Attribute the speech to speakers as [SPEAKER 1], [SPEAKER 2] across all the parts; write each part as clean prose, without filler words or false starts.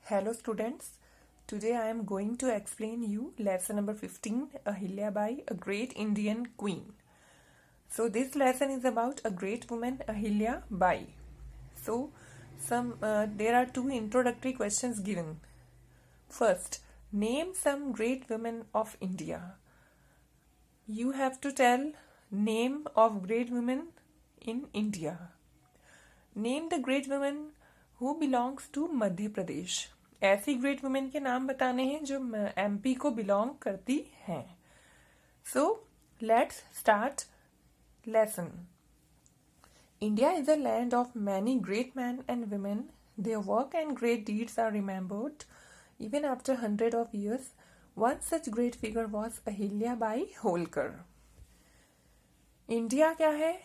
[SPEAKER 1] Hello students, today I am going to explain you lesson number 15, Ahilya Bai, a great Indian queen. So this lesson is about a great woman, Ahilya Bai. So there are two introductory questions given. First, name some great women of India. You have to tell name of great women in India. Name the great woman who belongs to Madhya Pradesh. ऐसी great women के नाम बताने हैं जो MP को belong करती हैं. So let's start lesson. India is a land of many great men and women. Their work and great deeds are remembered even after hundreds of years. One such great figure was Ahilya Bai Holkar. India क्या है?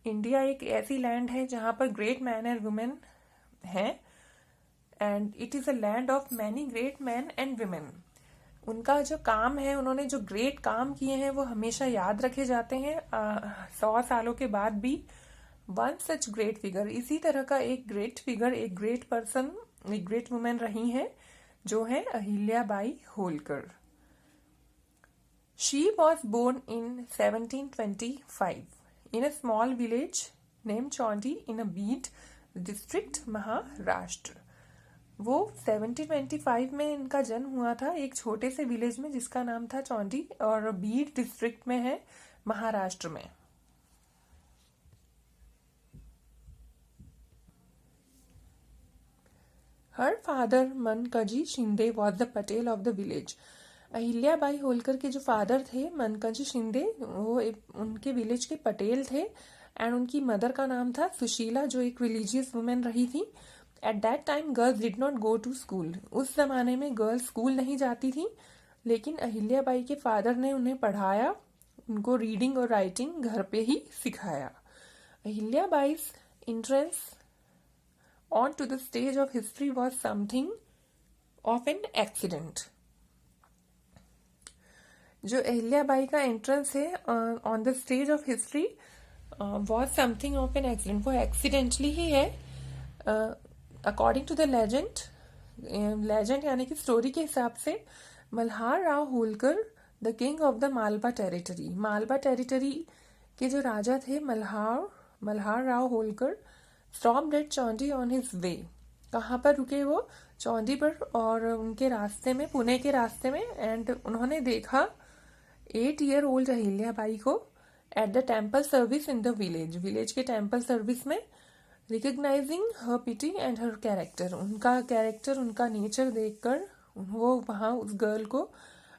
[SPEAKER 1] India एक ऐसी land है जहां पर great man and women हैं and it is a land of many great man and women. उनका जो काम है, उन्होंने जो ग्रेट काम किए हैं वो हमेशा याद रखे जाते हैं 100 सालों के बाद भी. वन सच ग्रेट फिगर, इसी तरह का एक ग्रेट फिगर, एक ग्रेट पर्सन, एक ग्रेट वुमेन रही है जो है Ahilya Bai Holkar. She was born in 1725 in a small village named Chaundi in a Beed district, Maharashtra. वो 1725 में इनका जन्म हुआ था एक छोटे से विलेज में जिसका नाम था चौंडी और बीड डिस्ट्रिक्ट में है, महाराष्ट्र में. Her father Mankoji Shinde was the Patel of the village. Ahilya Bai Holkar के जो फादर थे मनकजी शिंदे, वो उनके विलेज के पटेल थे एंड उनकी मदर का नाम था सुशीला जो एक रिलीजियस वुमेन रही थी. At that time girls did not go to school. उस जमाने में गर्ल्स स्कूल नहीं जाती थी, लेकिन अहिल्या बाई के फादर ने उन्हें पढ़ाया, उनको रीडिंग और राइटिंग घर पे ही सिखाया. Ahilya बाई's entrance onto the stage of history was something of an accident. जो अहिल्या बाई का एंट्रेंस है on the stage of history was something of an accident. वो एक्सीडेंटली ही है. अकॉर्डिंग टू द लेजेंड यानी कि स्टोरी के हिसाब से Malhar Rao Holkar, the king of the Malwa territory, Malwa territory के जो राजा थे Malhar Rao Holkar, stopped at Chaundi on his way. कहाँ पर रुके वो? चौंडी पर, और उनके रास्ते में, पुणे के रास्ते में. एंड उन्होंने देखा 8-year-old अहिल्या बाई को at the temple service in the village के टेम्पल सर्विस में. Recognising her pity and her character, उनका कैरेक्टर, उनका नेचर देखकर वो वहाँ उस गर्ल को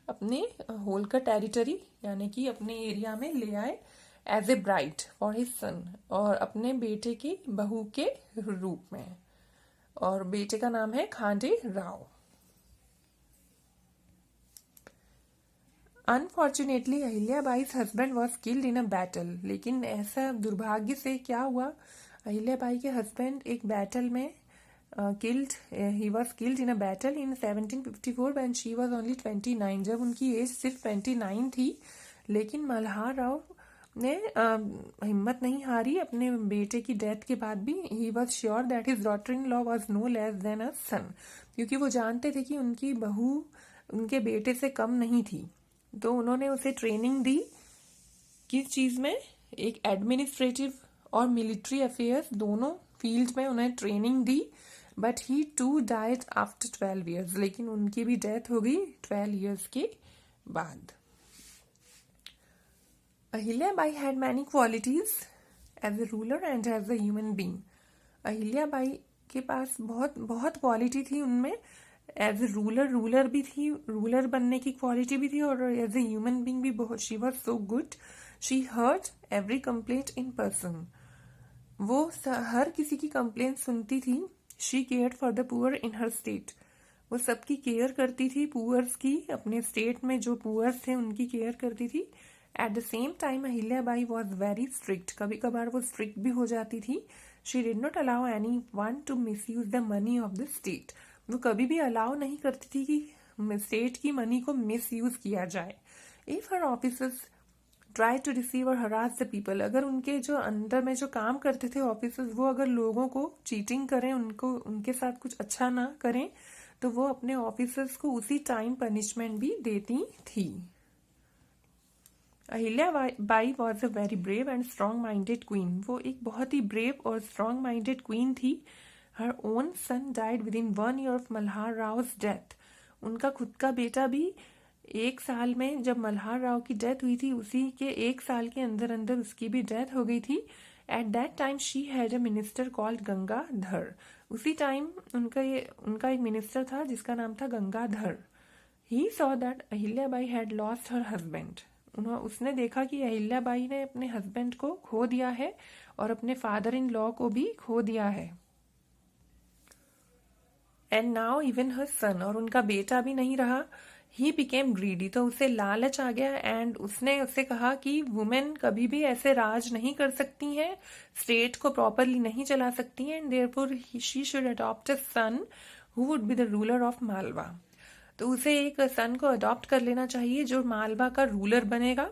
[SPEAKER 1] अपने होलकर टेरिटरी यानी कि अपने एरिया में ले आए as a bride for his son, और अपने बेटे की बहू के रूप में. और बेटे का नाम है Khande Rao. Unfortunately Ahilya Bai's husband was killed in a battle. लेकिन ऐसा दुर्भाग्य से क्या हुआ, अहिल्या बाई के हस्बैंड एक बैटल में ही was killed in a battle in 1754 when she was only 29. जब उनकी एज सिर्फ 29 थी. लेकिन मल्हार राव ने हिम्मत नहीं हारी. अपने बेटे की डेथ के बाद भी he was sure that his daughter in law was no less than a son, क्योंकि वो जानते थे कि उनकी बहू उनके बेटे से कम नहीं थी. तो उन्होंने उसे ट्रेनिंग दी. किस चीज में? एक एडमिनिस्ट्रेटिव और मिलिट्री अफेयर्स दोनों फील्ड में उन्हें ट्रेनिंग दी. But he too died after 12 years. लेकिन उनकी भी डेथ हो गई 12 years के बाद. Ahilya Bai had many qualities as a ruler and as a human being. Ahilya Bai के पास बहुत बहुत क्वालिटी थी उनमें. एज ए रूलर भी थी, रूलर बनने की क्वालिटी भी थी, और एज ए ह्यूमन बींग भी बहुत. She was so good. She heard every complaint in person. वो हर किसी की कंप्लेंट सुनती थी. She cared for the poor in her state. वो सबकी केयर करती थी, पुअर्स की. अपने स्टेट में जो पुअर्स थे उनकी केयर करती थी. At the same time Ahilya Bai was very strict. कभी कभार वो स्ट्रिक्ट भी हो जाती थी. She did not allow any one two miss use the money of the state. वो कभी भी अलाउ नहीं करती थी कि स्टेट की मनी को मिस यूज किया जाए. If her officers try to receive और हरास द पीपल, अगर उनके जो अंदर में जो काम करते थे ऑफिसर्स, वो अगर लोगों को चीटिंग करें, उनको उनके साथ कुछ अच्छा ना करें, तो वो अपने ऑफिसर्स को उसी टाइम पनिशमेंट भी देती थी। Ahilya Bai was a very brave and strong minded queen. वो एक बहुत ही ब्रेव और स्ट्रॉन्ग माइंडेड क्वीन थी। Her own son died with in 1 year of Malhar Rao death. उनका खुद का बेटा भी 1 साल में, जब मल्हार राव की डेथ हुई थी, उसी के 1 साल के अंदर अंदर उसकी भी डेथ हो गई थी। At that time she had a minister called Gangadhar. उसी टाइम उनका एक मिनिस्टर था जिसका नाम था Gangadhar. He saw that Ahilyabai had lost her husband. उसने देखा कि अहिल्याबाई ने अपने हस्बैंड को खो दिया है और अपने फादर इन लॉ को भी खो दिया है। एंड नाउ इवन हर सन, और उनका बेटा भी नहीं रहा। ही बिकेम ग्रीडी, तो उसे लालच आ गया एंड उसने उससे कहा कि वुमेन कभी भी ऐसे राज नहीं कर सकती हैं, स्टेट को प्रॉपरली नहीं चला सकती हैं, and therefore she should adopt a son who would be the ruler of Malwa. तो उसे एक सन को अडॉप्ट कर लेना चाहिए जो मालवा का रूलर बनेगा।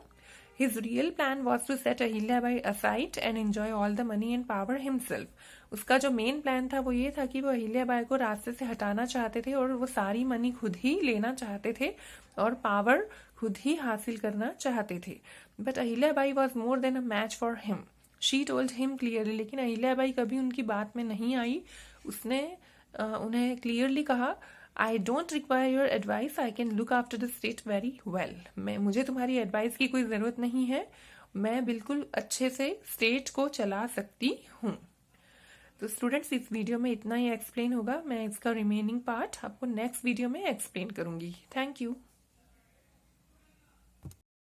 [SPEAKER 1] His real plan was to set Ahilyabai aside and enjoy all the money and power himself. उसका जो मेन प्लान था वो ये था कि वो अहिल्याबाई को रास्ते से हटाना चाहते थे और वो सारी मनी खुद ही लेना चाहते थे और पावर खुद ही हासिल करना चाहते थे। But Ahilyabai was more than a match for him, she told him clearly. लेकिन अहिल्याबाई कभी उनकी बात में नहीं आई। उसने उन्हें क्लियरली कहा, I don't require your advice, I can look after the state very well. मुझे तुम्हारी एडवाइस की कोई ज़रूरत नहीं है, मैं बिल्कुल अच्छे से स्टेट को चला सकती हूँ। तो स्टूडेंट्स, इस वीडियो में इतना ही एक्सप्लेन होगा। मैं इसका रिमेनिंग पार्ट आपको नेक्स्ट वीडियो में एक्सप्लेन करूंगी। Thank you.